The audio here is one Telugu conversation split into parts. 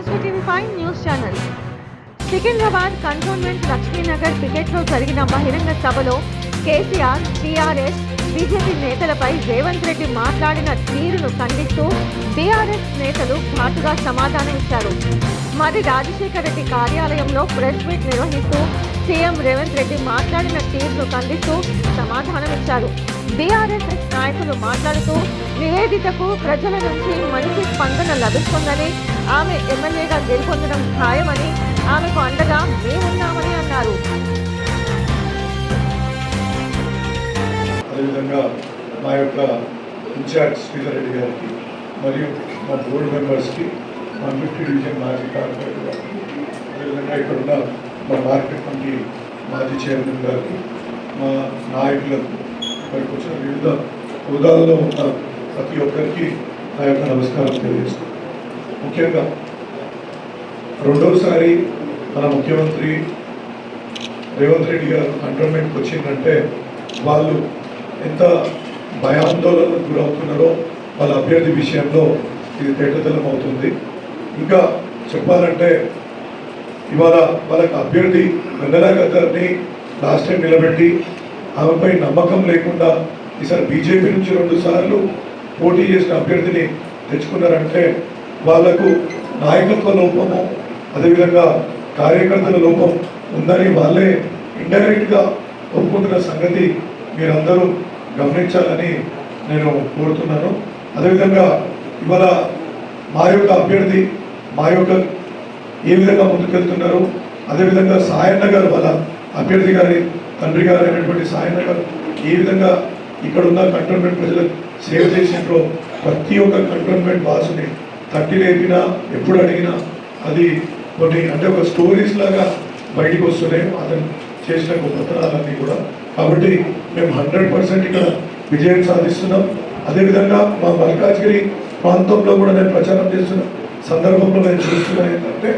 to TV5 news channel. Secunderabad cantonment Lakshminagar పికెట్లో జరిగిన బహిరంగ సభలో కేసీఆర్, టీఆర్ఎస్, బీజేపీ నేతలపై రేవంత్ రెడ్డి మాట్లాడిన తీరును ఖండిస్తూ బీఆర్ఎస్ నేతలు ఘాటుగా సమాధానమిచ్చారు. మరి రాజశేఖర రెడ్డి కార్యాలయంలో ప్రెస్ మీట్ నిర్వహిస్తూ సీఎం రేవంత్ రెడ్డి మాట్లాడిన తీరును ఖండిస్తూ సమాధానమిచ్చారు. బీఆర్ఎస్ నాయకులు మాట్లాడుతూ నివేదికకు ప్రజల నుంచి మంచి స్పందన లభిస్తుందని, ఆమె ఎమ్మెల్యేగా గెలుపొందడం ఖాయమని, ఆమెకు అండగా మేమున్నామని అన్నారు. అదేవిధంగా మా యొక్క ఇన్ఛార్జ్ శ్రీధర్ రెడ్డి గారికి మరియు మా బోర్డు మెంబర్స్కి, మా 50 డివిజన్ మాజీ కార్పొరేటర్ గారికి, అదేవిధంగా ఇక్కడ ఉన్న మా మార్కెట్ కమిటీ మాజీ చైర్మన్ గారికి, మా నాయకులకు, ఇక్కడికి వచ్చిన వివిధ హోదాలలో ఉన్న ప్రతి ఒక్కరికి నా యొక్క నమస్కారం తెలియజేస్తాను. ముఖ్యంగా రెండోసారి మన ముఖ్యమంత్రి రేవంత్ రెడ్డి గారు కంటోన్మెంట్కి వచ్చిందంటే వాళ్ళు ఎంత భయాందోళనకు గురవుతున్నారో వాళ్ళ అభ్యర్థి విషయంలో ఇది తేటతెల్లం అవుతుంది. ఇంకా చెప్పాలంటే ఇవాళ వాళ్ళకి అభ్యర్థి వెన్నెల గారిని లాస్ట్ టైం నిలబెట్టి ఆమెపై నమ్మకం లేకుండా ఈసారి బీజేపీ నుంచి 2 సార్లు పోటీ చేసిన అభ్యర్థిని తెచ్చుకున్నారంటే వాళ్లకు నాయకత్వ లోపము, అదేవిధంగా కార్యకర్తల లోపం ఉందని వాళ్ళే ఇండైరెక్ట్గా ఒప్పుకుంటున్న సంగతి మీరందరూ గమనించాలని నేను కోరుతున్నాను. అదేవిధంగా ఇవాళ మా యొక్క అభ్యర్థి ఏ విధంగా ముందుకెళ్తున్నారు, అదేవిధంగా సాయన్న గారు వాళ్ళ అభ్యర్థి గారి తండ్రి గారు అయినటువంటి సాయన్న గారు ఏ విధంగా ఇక్కడ ఉన్న కంటోన్మెంట్ ప్రజలకు సేవ చేసినప్పుడు ప్రతి ఒక్క కంటోన్మెంట్ వాసుని తట్టి లేపినా ఎప్పుడు అడిగినా అది కొన్ని అంటే ఒక స్టోరీస్ లాగా బయటికి వస్తున్నాయి అతను చేసిన గొప్పతనాలన్నీ కూడా. కాబట్టి మేము 100% ఇక్కడ విజయం సాధిస్తున్నాం. అదేవిధంగా మా మల్కాజ్గిరి ప్రాంతంలో కూడా నేను ప్రచారం చేస్తున్న సందర్భంలో నేను చూస్తున్నాను ఏంటంటే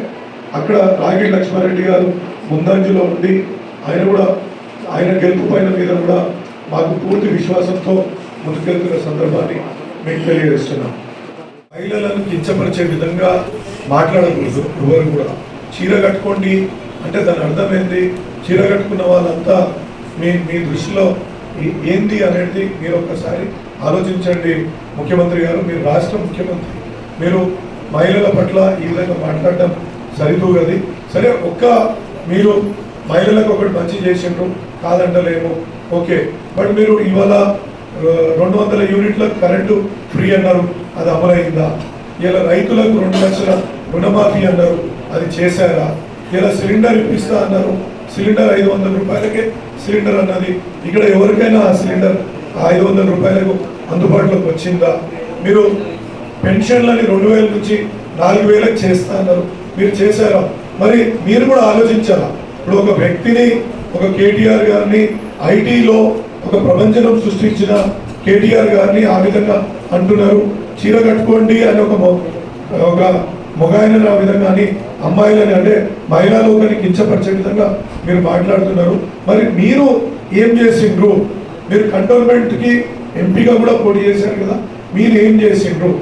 అక్కడ రాగిడి లక్ష్మారెడ్డి గారు ముందంజలో ఉండి ఆయన గెలుపు పైన మీద కూడా మాకు పూర్తి విశ్వాసంతో ముందుకెళ్తున్న సందర్భాన్ని మీకు తెలియజేస్తున్నాం. మహిళలను కించపరిచే విధంగా మాట్లాడకూడదు. ఎవరు కూడా చీర కట్టుకోండి అంటే దాని అర్థమైంది, చీర కట్టుకున్న వాళ్ళంతా మీ దృష్టిలో ఏంటి అనేది మీరు ఒక్కసారి ఆలోచించండి. ముఖ్యమంత్రి గారు, మీరు రాష్ట్ర ముఖ్యమంత్రి, మీరు మహిళల పట్ల ఈ విధంగా మాట్లాడడం సరితూగది. సరే, మీరు మహిళలకు ఒకటి మంచి చేసిండ్రు కాదంటలేము, ఓకే. బట్ మీరు ఇవాళ 200 యూనిట్ల కరెంటు ఫ్రీ అన్నారు, అది అమలైందా? ఇలా రైతులకు 2 లక్షల రుణమాఫీ అన్నారు, అది చేశారా? ఇలా సిలిండర్ ఇప్పిస్తా అన్నారు, సిలిండర్ 500 రూపాయలకే సిలిండర్ అన్నది ఇక్కడ ఎవరికైనా ఆ సిలిండర్ 500 రూపాయలకు అందుబాటులోకి వచ్చిందా? మీరు పెన్షన్లని 2000 నుంచి 4000కి చేస్తా అన్నారు, మీరు చేశారా? మరి మీరు కూడా ఆలోచించాలా? ఇప్పుడు ఒక వ్యక్తిని, ఒక కేటీఆర్ గారిని, ఐటీలో ఒక ప్రపంచం సృష్టించిన కేటీఆర్ గారిని ఆ విధంగా అంటున్నారు. చీర కట్టుకోండి అని ఒక మొగాయనని ఆ విధంగా అని, అమ్మాయిలని అంటే మహిళా లోకాన్ని కించపరిచే విధంగా మీరు మాట్లాడుతున్నారు. మరి మీరు ఏం చేసిండ్రు? మీరు కంటోన్మెంట్కి ఎంపీగా కూడా పోటీ చేశారు కదా, మీరు ఏం చేసిండ్రు?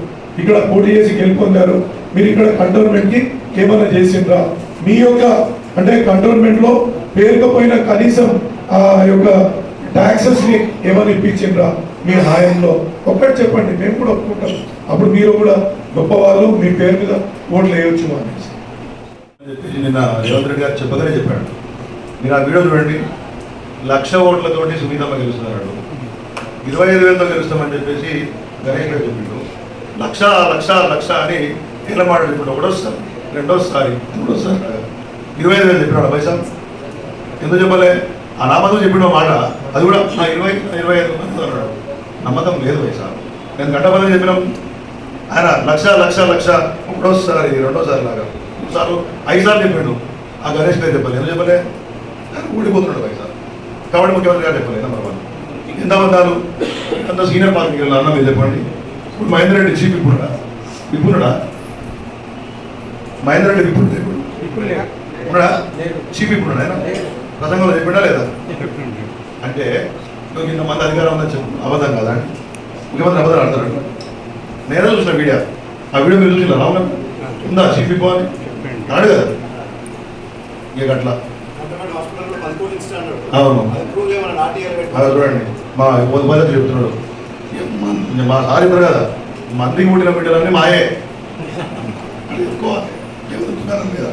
ఇక్కడ పోటీ చేసి గెలుపొందారు, మీరు ఇక్కడ కంటోన్మెంట్కి ఏమైనా చేసిండ్రా? మీ యొక్క అంటే కంటోన్మెంట్లో పేరుకపోయిన కనీసం ఆ యొక్క ట్యాక్సెస్ని ఏమైనా ఇప్పించిండ్రా మీ హాయంలో? ఒక్కటి చెప్పండి, మేము కూడా ఒప్పుకుంటాం. అప్పుడు మీరు కూడా గొప్పవాళ్ళు, మీ పేరు మీద ఓట్లు వేయవచ్చు అనేసి నిన్న రేవంత్ రెడ్డి గారు చెప్పగానే చెప్పాడు. మీరు ఆ వీడియో చూడండి, 1,00,000 ఓట్లతోటి సునీతమ్మ గెలుస్తున్నాడు, 25,000తో గెలుస్తామని చెప్పేసి గణేష్ గారు చెప్పిండు. 1,00,000 అని ఎలా మాట చెప్పాడు. ఒకటోసారి, రెండోసారి, మూడోసారి 25,000 చెప్పినాడు. పైసా ఎందుకు చెప్పలే? ఆ నామతం చెప్పిన మాట అది కూడా 25 అన్నాడు. నమ్మకం లేదు పైసా. నేను గంటపల్లి చెప్పినాం, ఆయన 1,00,000 ఒకటోసారి, రెండోసారి లాగా 3 సార్లు 5 సార్లు చెప్పిండు. ఆ గణేష్ గారు చెప్పలే. ఎందుకు చెప్పలే? ఊడిపోతున్నాడు పైసా. కాబట్టి ముఖ్యమంత్రి గారు చెప్పలే. నెంబర్ 1. ఎంతమందాలు అంత సీనియర్ పార్టీకి వెళ్ళాలన్నా మీరు చెప్పండి. ఇప్పుడు మహేందర్ రెడ్డి చీఫ్ విప్పుడా? మహేందర్ రెడ్డి ఇప్పుడా? చీఫ్ ఇప్పుడు ఆయన ప్రసంగంలో చెప్పినా లేదా? అంటే నువ్వు ఇంతమంది అధికారం ఉందని చెప్పు, అబద్ధం కదా ముఖ్యమంత్రి అబద్ధాలు ఆడతాడు. నేనే చూసిన వీడియో, ఆ వీడియో మీరు చూసినా? అవునా? ఉందా చీఫ్ విప్ అని నాడు కదా ఇక అట్లా అవును అది చూడండి మా ఉపయోగ చెప్తున్నాడు మా సార్ ఇద్దరు కదా మందికి పుట్టిన బిడ్డలన్నీ మాయే ఎక్కువ కదా.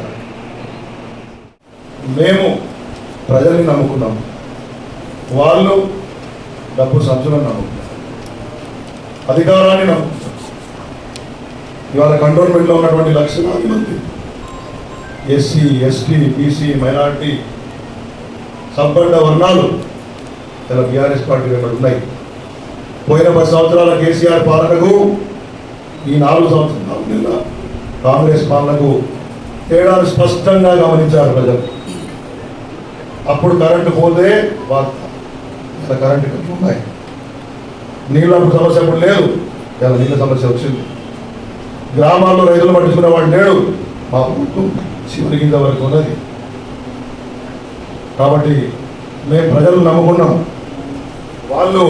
మేము ప్రజల్ని నమ్ముకున్నాం, వాళ్ళు డబ్బు సంచులను నమ్ముకున్నారు, అధికారాన్ని నమ్ముకున్నారు. ఇవాళ కంటోన్మెంట్లో ఉన్నటువంటి లక్షలాది మంది ఎస్సీ ఎస్టీ బీసీ మైనారిటీ సంపన్న వర్ణాలు ఇలా బీఆర్ఎస్ పార్టీ వెంబడి ఉన్నాయి. పోయిన 10 సంవత్సరాల కేసీఆర్ పాలనకు ఈ 4 సంవత్సరాల కాంగ్రెస్ పాలనకు తేడాను స్పష్టంగా గమనించారు ప్రజలు. అప్పుడు కరెంటు పోతే ఇలా కరెంటు కట్లు ఉన్నాయి, నీళ్ళ సమస్య అప్పుడు లేదు, ఇలా నీళ్ళ సమస్య వచ్చింది. గ్రామాల్లో రైతులు పట్టించుకునే వాడు లేడు, మా ప్రభుత్వం చివరి కింద వరకు ఉన్నది. కాబట్టి మేము ప్రజలు నమ్ముకున్నాం, వాళ్ళు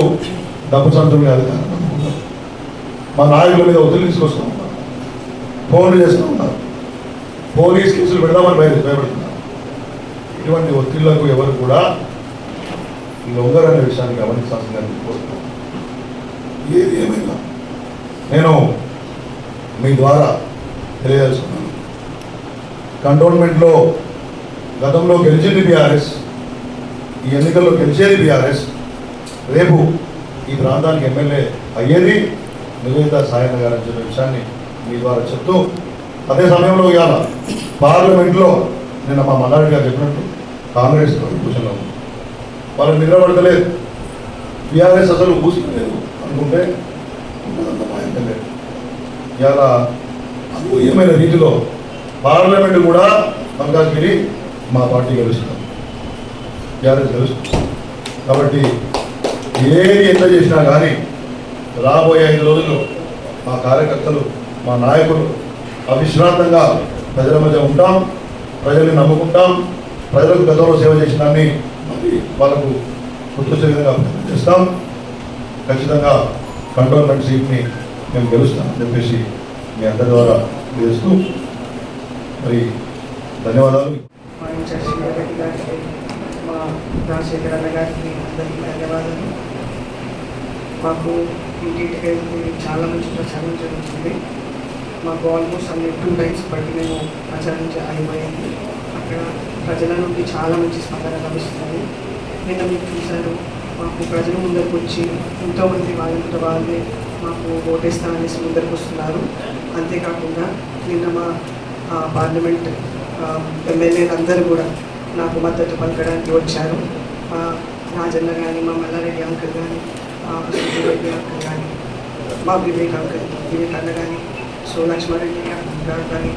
డబ్బు సంతుల్ని అధికారం నమ్ముకున్నాం. మా నాయకుల మీద ఒత్తిడి తీసుకొస్తూ ఉన్నారు, ఫోన్లు చేస్తూ ఉన్నారు, పోలీస్ కేసులు పెడదామని భయపడుతున్నారు. ఇటువంటి ఒత్తిళ్లకు ఎవరు కూడా లొంగరనే విషయాన్ని గమనించాల్సిందిగా కోరుతున్నాం. ఏది ఏమైనా నేను మీ ద్వారా తెలియజేస్తున్నాను, కంటోన్మెంట్లో గతంలో గెలిచింది బీఆర్ఎస్, ఈ ఎన్నికల్లో గెలిచేది బీఆర్ఎస్, రేపు ఈ ప్రాంతానికి ఎమ్మెల్యే అయ్యేది నివేదిత సాయన్న గారు అని చెప్పే విషయాన్ని మీ ద్వారా చెప్తూ, అదే సమయంలో ఇవాళ పార్లమెంట్లో నిన్న మా మల్లారెడ్డి గారు చెప్పినట్టు కాంగ్రెస్ కూర్చున్నాం, వాళ్ళు నిలబడతలేదు, బీఆర్ఎస్ అసలు కూర్చుకోలేదు అనుకుంటే మా ఎమ్మెల్యే ఇవాళ అనూహ్యమైన రీతిలో పార్లమెంట్ కూడా పంకాగిరి మా పార్టీ గెలుస్తున్నాం, బీఆర్ఎస్ గెలుస్తుంది. కాబట్టి ఏది ఎంత చేసినా కానీ రాబోయే 5 రోజుల్లో మా కార్యకర్తలు మా నాయకులు అవిశ్రాంతంగా ప్రజల మధ్య ఉంటాం, ప్రజల్ని నమ్ముకుంటాం, ప్రజలకు గతంలో సేవ చేసినాన్ని మళ్ళీ వాళ్ళకు గుర్తొచ్చే విధంగా ప్రయత్నం చేస్తాం. ఖచ్చితంగా కంటోన్మెంట్ సీట్ని మేము గెలుస్తామని చెప్పేసి మీ అందరి ద్వారా తెలుస్తూ మరి ధన్యవాదాలు. మా రాజశేఖర్ అన్న గారికి అందరికీ ధన్యవాదాలు. మాకు ఇంటింటికి చాలా మంచి ప్రచారం జరుగుతుంది. మాకు ఆల్మోస్ట్ అన్ని 2 times బట్టి మేము ప్రచారం అయిపోయింది. అక్కడ ప్రజల నుండి చాలా మంచి స్పందన లభిస్తుంది. నిన్న మీరు చూశారు, మాకు ప్రజల ముందరికి వచ్చి ఎంతోమంది వాళ్ళంతా వాళ్ళే మాకు ఓటేస్తామనేసి ముందరికి వస్తున్నారు. అంతేకాకుండా నిన్న మా పార్లమెంట్ ఎమ్మెల్యేలు అందరూ కూడా నాకు మద్దతు పలకడానికి వచ్చారు. రాజన్న కానీ, మా మల్లారెడ్డి అంకుల్ కానీ, సుధీరెడ్డి అంకుల్ కానీ, మా వివేక్ అన్న కానీ, సో లక్ష్మారెడ్డి గారు కానీ,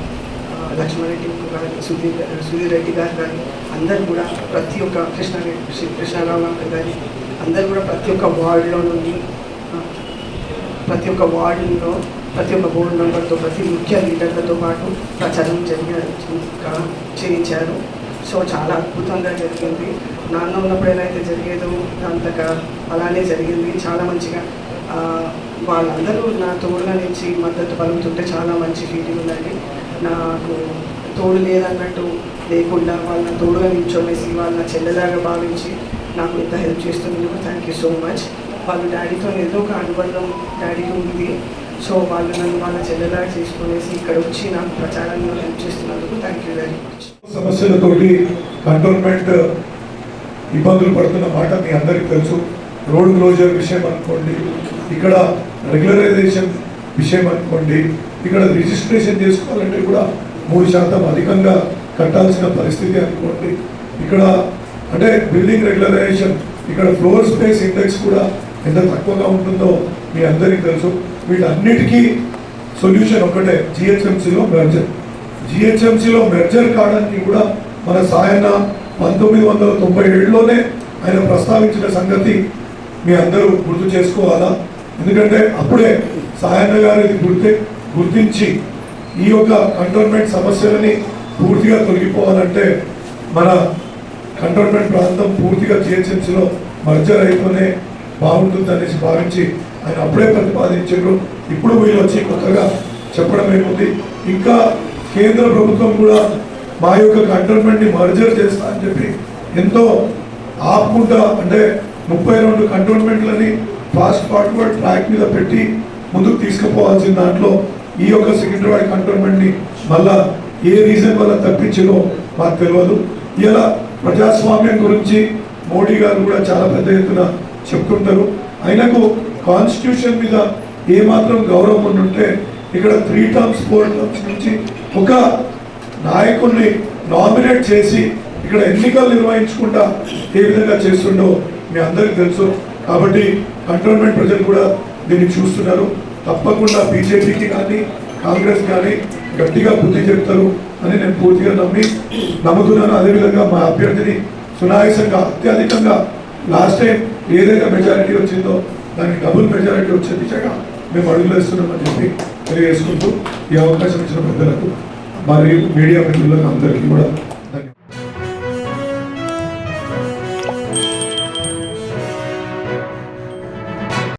లక్ష్మారెడ్డి కానీ, సుధీర్ రెడ్డి గారు కానీ, అందరు కూడా ప్రతి ఒక్క కృష్ణారావు అంకుల్ కానీ అందరు కూడా ప్రతి ఒక్క వార్డులో నుండి ప్రతి ఒక్క వార్డులో ప్రతి ఒక్క బోర్డు మెంబర్తో ప్రతి ముఖ్య లీడర్లతో పాటు ప్రచారం చేయించారు. సో చాలా అద్భుతంగా జరిగింది. నాన్న ఉన్నప్పుడు ఎలా అయితే జరిగేదో అంతగా అలానే జరిగింది. చాలా మంచిగా వాళ్ళందరూ నా తోడుగా నుంచి మద్దతు పలుకుతుంటే చాలా మంచి ఫీలింగ్ ఉందండి. నాకు తోడు లేదన్నట్టు లేకుండా వాళ్ళ తోడుగా నిల్చోనేసి వాళ్ళ చెల్లెలాగా భావించి నాకు ఇంత హెల్ప్ చేస్తున్నందుకు థ్యాంక్ యూ సో మచ్. వాళ్ళు డాడీతో ఏదో ఒక అనుబంధం డాడీకి ఉంది. సో వాళ్ళు నన్ను వాళ్ళ చెల్లెలాగా చేసుకునేసి ఇక్కడ వచ్చి నాకు ప్రచారంలో హెల్ప్ చేస్తున్నందుకు థ్యాంక్ యూ వెరీ మచ్. సమస్యలతోటి కంటోన్మెంట్ ఇబ్బందులు పడుతున్న మాట మీ అందరికీ తెలుసు. రోడ్ క్లోజర్ విషయం అనుకోండి, ఇక్కడ రెగ్యులరైజేషన్ విషయం అనుకోండి, ఇక్కడ రిజిస్ట్రేషన్ చేసుకోవాలంటే కూడా 3% అధికంగా కట్టాల్సిన పరిస్థితి అనుకోండి. ఇక్కడ అంటే బిల్డింగ్ రెగ్యులరైజేషన్, ఇక్కడ ఫ్లోర్ స్పేస్ ఇండెక్స్ కూడా ఎంత తక్కువగా ఉంటుందో మీ అందరికీ తెలుసు. వీటన్నిటికీ సొల్యూషన్ ఒకటే, జిహెచ్ఎంసీలో మెర్జర్. జిహెచ్ఎంసీలో మెర్జర్ కావడానికి కూడా మన సాయన్న 1997లోనే ఆయన ప్రస్తావించిన సంగతి మీ అందరూ గుర్తు చేసుకోవాలా. ఎందుకంటే అప్పుడే సాయన్న గారు ఇది గుర్తించి ఈ యొక్క కంటోన్మెంట్ సమస్యలని పూర్తిగా తొలగిపోవాలంటే మన కంటోన్మెంట్ ప్రాంతం పూర్తిగా జిహెచ్ఎంసీలో మర్జర్ అయితేనే బాగుంటుంది అనేసి భావించి ఆయన అప్పుడే ప్రతిపాదించారు. ఇప్పుడు వీళ్ళు వచ్చి కొత్తగా చెప్పడం ఏముంది, ఇంకా కేంద్ర ప్రభుత్వం కూడా మా యొక్క కంటోన్మెంట్ని మర్జర్ చేస్తా అని చెప్పి ఎంతో ఆపుకుంటా అంటే 32 కంటోన్మెంట్లని ఫాస్ట్ ఫార్వర్డ్ ట్రాక్ మీద పెట్టి ముందుకు తీసుకుపోవాల్సిన దాంట్లో ఈ యొక్క సికింద్రాబాద్ కంటోన్మెంట్ని మళ్ళా ఏ రీజన్ వల్ల తప్పించారో మాకు తెలియదు. ఇలా ప్రజాస్వామ్యం గురించి మోడీ గారు కూడా చాలా పెద్ద ఎత్తున చెప్తుంటారు. ఆయనకు కాన్స్టిట్యూషన్ మీద ఏమాత్రం గౌరవం ఉంటే ఇక్కడ 3 టర్మ్స్ 4 టర్మ్స్ నుంచి ఒక నాయకుడిని నామినేట్ చేసి ఇక్కడ ఎన్నికలు నిర్వహించుకుంటా ఏ విధంగా చేస్తుండో మీ అందరికీ తెలుసు. కాబట్టి కంటోన్మెంట్ ప్రజలు కూడా దీన్ని చూస్తున్నారు. తప్పకుండా బీజేపీకి కానీ కాంగ్రెస్ కానీ గట్టిగా బుద్ధి చెప్తారు అని నేను పూర్తిగా నమ్ముతున్నాను. అదేవిధంగా మా అభ్యర్థిని సునాయాసంగా అత్యధికంగా లాస్ట్ టైం ఏదైతే మెజారిటీ వచ్చిందో దానికి డబుల్ మెజారిటీ వచ్చే దిశగా మేము అడుగులు వేస్తున్నామని చెప్పి తెలియజేసుకుంటూ ఈ అవకాశం ఇచ్చిన పెద్దలకు మరియు మీడియా మిత్రులకు అందరికీ కూడా